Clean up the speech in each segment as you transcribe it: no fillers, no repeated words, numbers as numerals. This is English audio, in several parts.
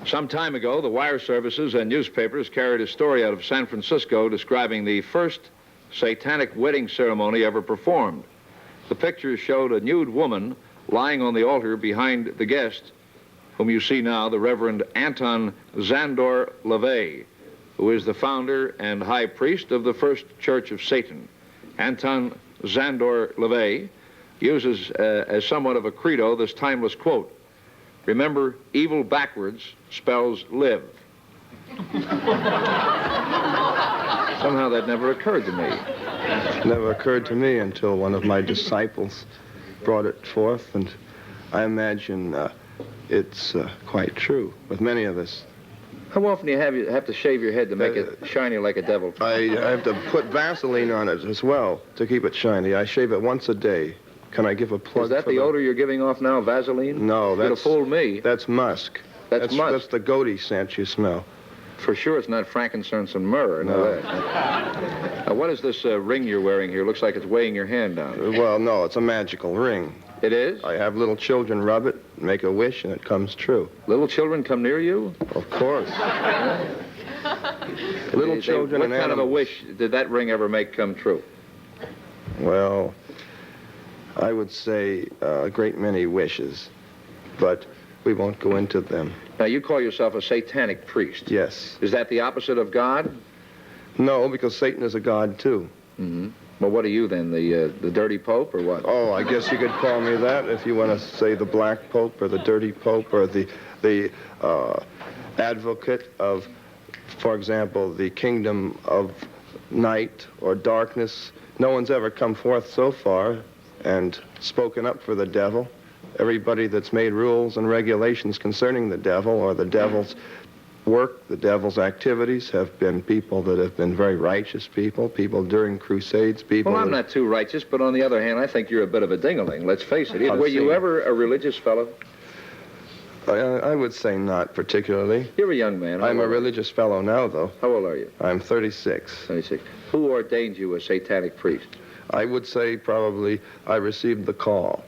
Some time ago, the wire services and newspapers carried a story out of San Francisco describing the first satanic wedding ceremony ever performed. The pictures showed a nude woman lying on the altar behind the guest, whom you see now, the Reverend Anton LaVey, who is the founder and high priest of the First Church of Satan. Anton LaVey uses as somewhat of a credo this timeless quote: "Remember, evil backwards spells live." Somehow that never occurred to me. It never occurred to me until one of my disciples brought it forth, and I imagine it's quite true with many of us. How often do you have to shave your head to make it shiny like a devil? I have to put Vaseline on it as well to keep it shiny. I shave it once a day. Can I give a plug? Is that the odor you're giving off now, Vaseline? No, that's... You'd have fooled me. That's musk. That's musk. That's the goaty scent you smell. For sure it's not frankincense and myrrh. No. Now, what is this ring you're wearing here? Looks like it's weighing your hand down. Well, no, it's a magical ring. It is? I have little children rub it, make a wish, and it comes true. Little children come near you? Of course. Little children what and kind animals. of a wish did that ring ever make come true? Well, I would say a great many wishes, but we won't go into them. Now, you call yourself a satanic priest. Yes. Is that the opposite of God? No, because Satan is a god, too. Mm-hmm. Well, what are you, then? The dirty pope, or what? Oh, I guess you could call me that if you want to say the black pope or the dirty pope or the advocate of, for example, the kingdom of night or darkness. No one's ever come forth so far and spoken up for the devil. Everybody that's made rules and regulations concerning the devil or the devil's work, the devil's activities, have been people that have been very righteous people during crusades, people... Well, I'm not too righteous, but on the other hand, I think you're a bit of a ding-a-ling, let's face it. Were you ever a religious fellow? I would say not particularly. You're a young man. I'm a religious fellow now, though. How old are you? I'm 36. 36. Who ordained you a satanic priest? I would say probably I received the call.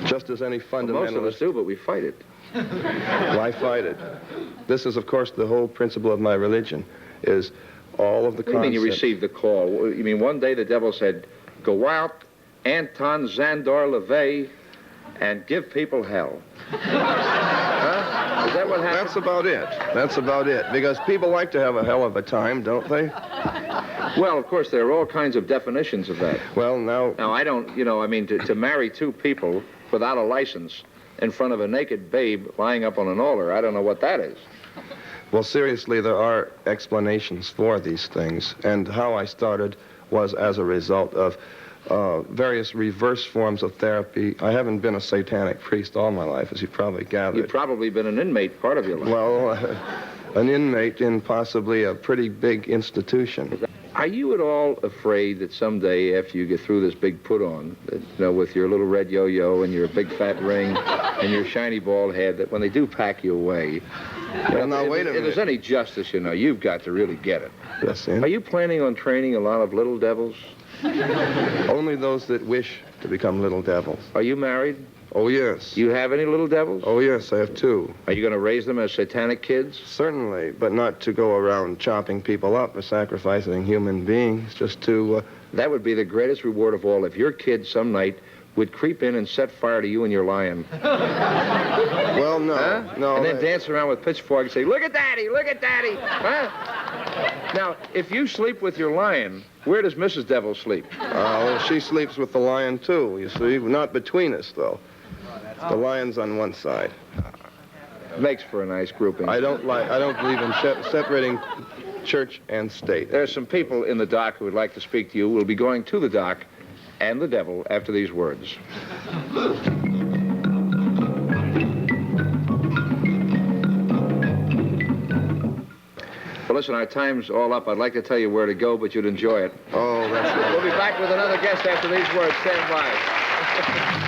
Just as any fundamentalist... Well, most of us do, but we fight it. Why fight it? This is, of course, the whole principle of my religion, is all of the concepts... What do you mean you received the call? You mean one day the devil said, "Go out, Anton LaVey, and give people hell"? Huh? Is that what happened? That's about it. That's about it. Because people like to have a hell of a time, don't they? Well, of course, there are all kinds of definitions of that. Well, now... Now, I don't, I mean, to marry two people without a license in front of a naked babe lying up on an altar, I don't know what that is. Well, seriously, there are explanations for these things. And how I started was as a result of various reverse forms of therapy. I haven't been a satanic priest all my life, as you probably gathered. You've probably been an inmate part of your life. Well, an inmate in possibly a pretty big institution. Are you at all afraid that someday, after you get through this big put-on, that, with your little red yo-yo and your big fat ring and your shiny bald head, that when they do pack you away, well, now, wait a minute. If there's any justice, you've got to really get it. Yes, sir. Are you planning on training a lot of little devils? Only those that wish to become little devils. Are you married? Oh, yes. Do you have any little devils? Oh, yes, I have two. Are you going to raise them as satanic kids? Certainly, but not to go around chopping people up or sacrificing human beings, just to... That would be the greatest reward of all if your kid some night would creep in and set fire to you and your lion. Well, no, huh? No. And then dance around with pitchfork and say, "Look at Daddy, look at Daddy." Huh? Now, if you sleep with your lion, where does Mrs. Devil sleep? Well, she sleeps with the lion, too, you see. Not between us, though. The lion's on one side. Makes for a nice grouping. I don't believe in separating church and state. There are some people in the dock who would like to speak to you. We'll be going to the dock and the devil after these words. Well, listen, our time's all up. I'd like to tell you where to go, but you'd enjoy it. Oh, that's right. We'll be back with another guest after these words. Stand by.